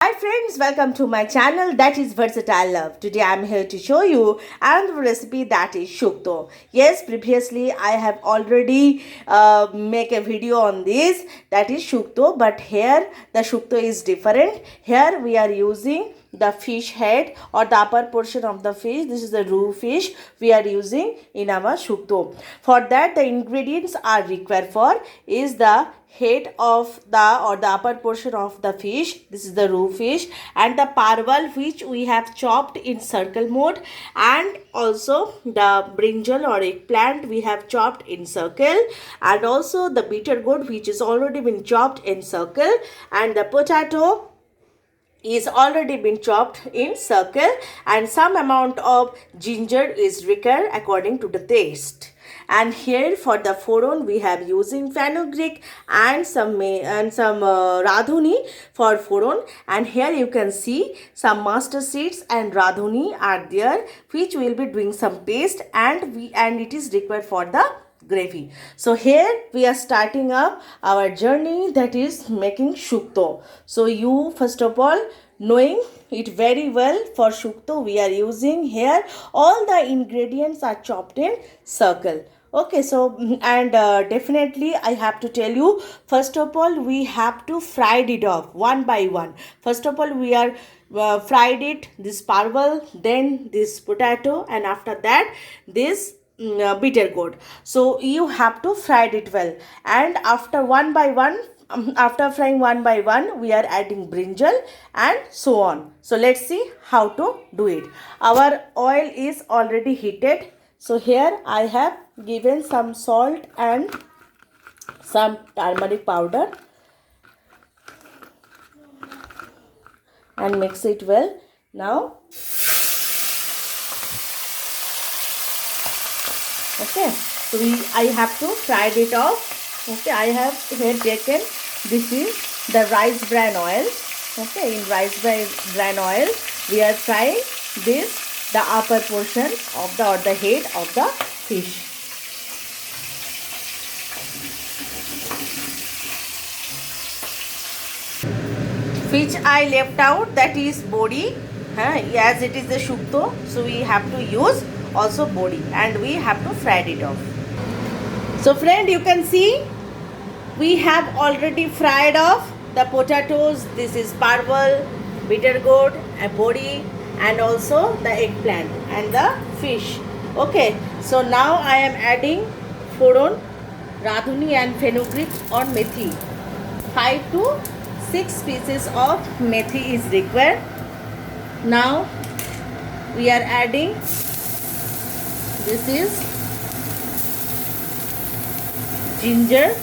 Hi friends, welcome to my channel that is Versatile Love. Today I am here to show you another recipe that is shukto. Yes, previously I have already make a video on this that is shukto, but here the shukto is different. Here we are using the fish head or the upper portion of the fish. This is the roe fish we are using in our shukto. For that the ingredients are required for is the head of the upper portion of the fish. This is the roe fish, and the parval which we have chopped in circle mode, and also the brinjal or eggplant we have chopped in circle, and also the bitter gourd which is already been chopped in circle, and the potato is already been chopped in circle, and some amount of ginger is required according to the taste. And here for the foron we have using fenugreek and some radhuni for foron, and here you can see some mustard seeds and radhuni are there which will be doing some paste, and it is required for the gravy. So here we are starting up our journey, that is making shukto. So you first of all knowing it very well, for shukto we are using here all the ingredients are chopped in circle. Okay, so and definitely I have to tell you, first of all we have to fry it off one by one. First of all we are fried it, this parval, then this potato, and after that this bitter gourd. So you have to fry it well, and after one by one, after frying one by one, we are adding brinjal and so on. So let's see how to do it. Our oil is already heated. So here I have given some salt and some turmeric powder and mix it well. Now okay, so I have to fry it off. Okay, I have here taken, this is the rice bran oil. Okay, in rice bran oil we are frying this, the upper portion of the, or the head of the fish. Which I left out, that is body. As it is the shukto, so we have to use also body, and we have to fry it off. So friend, you can see we have already fried off the potatoes. This is parval, bitter gourd, a body, and also the eggplant and the fish. Okay, so now I am adding foron, radhuni and fenugreek or methi. 5 to 6 pieces of methi is required. Now we are adding, this is ginger.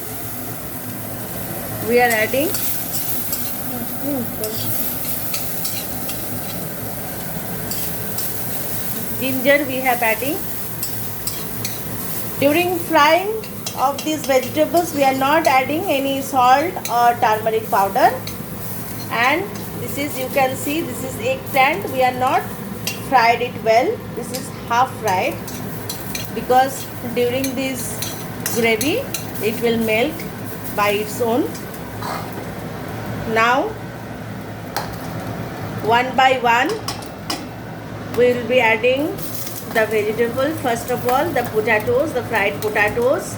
We are adding ginger we have adding. During frying of these vegetables we are not adding any salt or turmeric powder. And this is, you can see, this is eggplant. We are not fried it well. This is half fried, because during this gravy it will melt by its own. Now one by one we will be adding the vegetable. First of all the potatoes, the fried potatoes,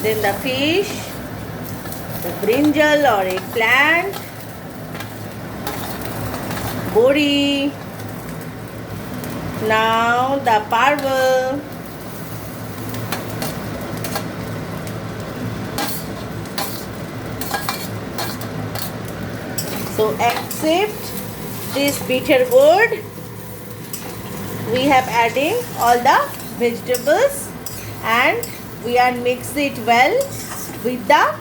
then the fish, the brinjal or eggplant, body, now the parval, so except this bitter gourd, we have adding all the vegetables, and we are mix it well with the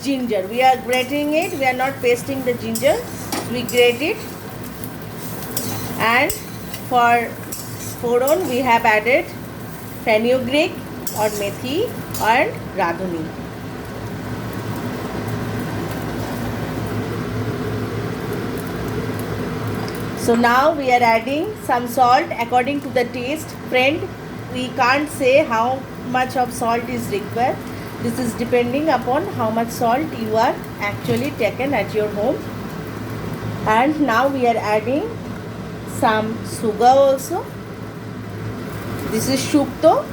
ginger. We are grating it, we are not pasting the ginger, we grate it. And for foron we have added fenugreek or methi and radhuni. So now we are adding some salt according to the taste. Friend, we can't say how much of salt is required. This is depending upon how much salt you are actually taken at your home. And now we are adding some sugar also. This is shukto.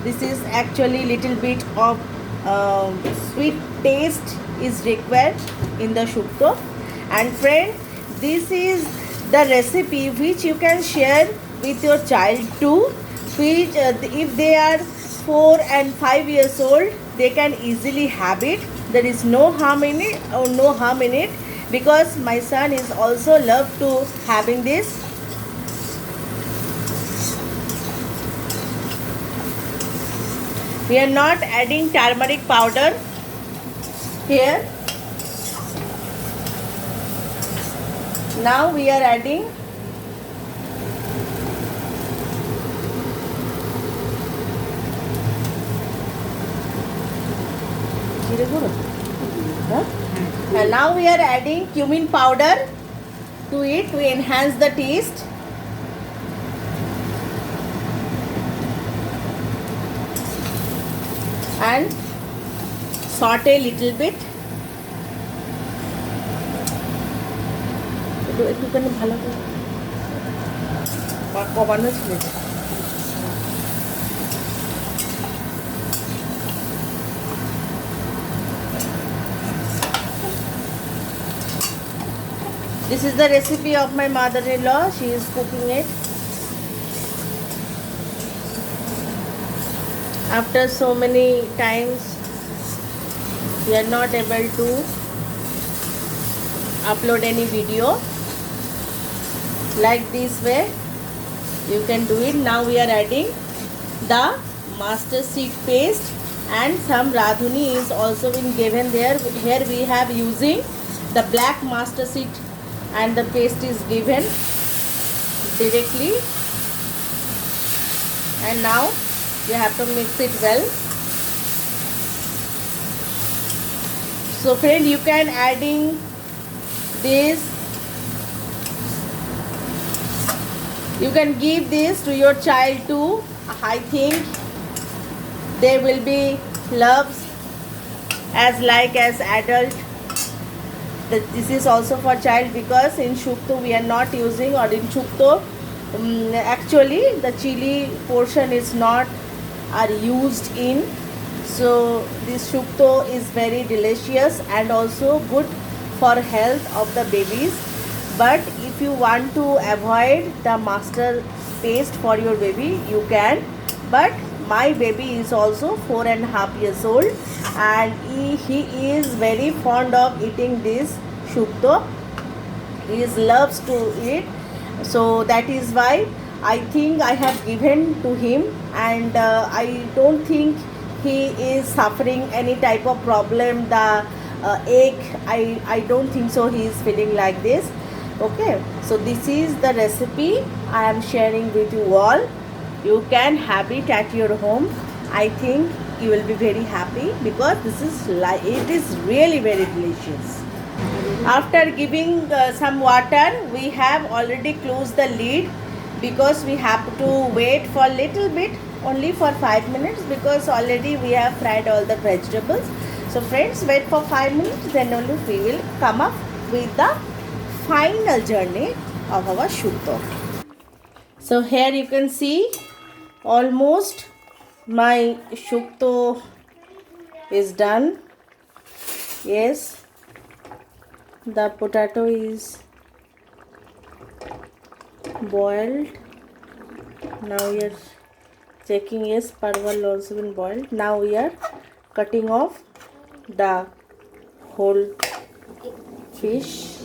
This is actually little bit of sweet taste is required in the shukto. And friend, this is the recipe which you can share with your child too, which if they are 4 and 5 years old, they can easily have it. There is no harm in it, or no harm in it, because my son is also love to having this. We are not adding turmeric powder here. Now we are adding and now we are adding cumin powder to it to enhance the taste. And saute little bit. একটুখানি ভালো করে কমানো ছিল। This is the recipe of my mother-in-law. She is cooking it. After so many times, we are not able to upload any video. Like this way, you can do it. Now we are adding the mustard seed paste, and some radhuni is also been given there. Here we have using the black mustard seed, and the paste is given directly. And now you have to mix it well. So friend, you can adding this, you can give this to your child too. I think they will be loves as like as adult. This is also for child, because in shukto we are not using, or in shukto actually the chili portion is not are used in. So this shukto is very delicious and also good for health of the babies. But if you want to avoid the mustard paste for your baby, you can. But my baby is also 4.5 years old, and he is very fond of eating this shukto. He loves to eat, so that is why I think I have given to him, and I don't think he is suffering any type of problem. The ache, I don't think so he is feeling like this. Okay, so this is the recipe I am sharing with you all. You can have it at your home. I think you will be very happy, because this is like, it is really very delicious. After giving some water, we have already closed the lid, because we have to wait for little bit, only for 5 minutes, because already we have fried all the vegetables. So friends, wait for 5 minutes, then only we will come up with the final journey of our shukto. So here you can see almost my shukto is done. Yes, the potato is boiled. Now we are checking. Yes, parwal also been boiled. Now we are cutting off the whole fish.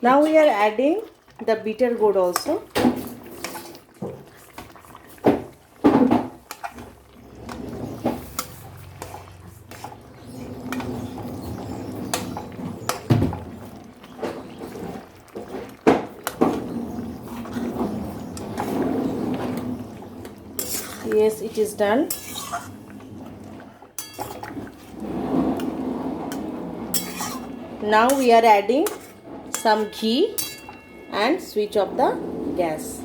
Now we are adding the bitter gourd also. Yes, it is done. Now we are adding some ghee and switch off the gas.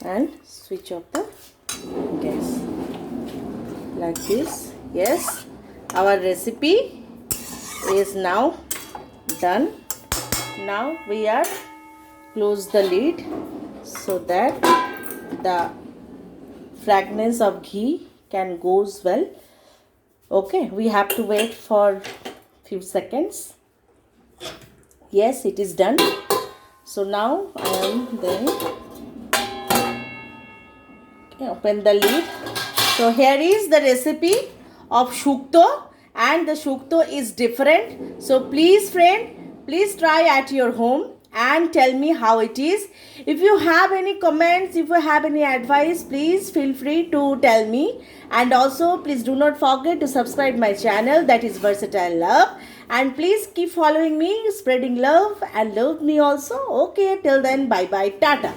and switch off the gas like this. Yes, our recipe is now done. Now we are close the lid so that the fragrance of ghee can goes well. Okay, we have to wait for few seconds. Yes, it is done. So now I am then open the lid. So here is the recipe of shukto, and the shukto is different. So please friend, please try at your home and tell me how it is. If you have any comments, if you have any advice, please feel free to tell me. And also please do not forget to subscribe my channel, that is Versatile Love. And please keep following me, spreading love and love me also. Okay, till then, bye bye, tata.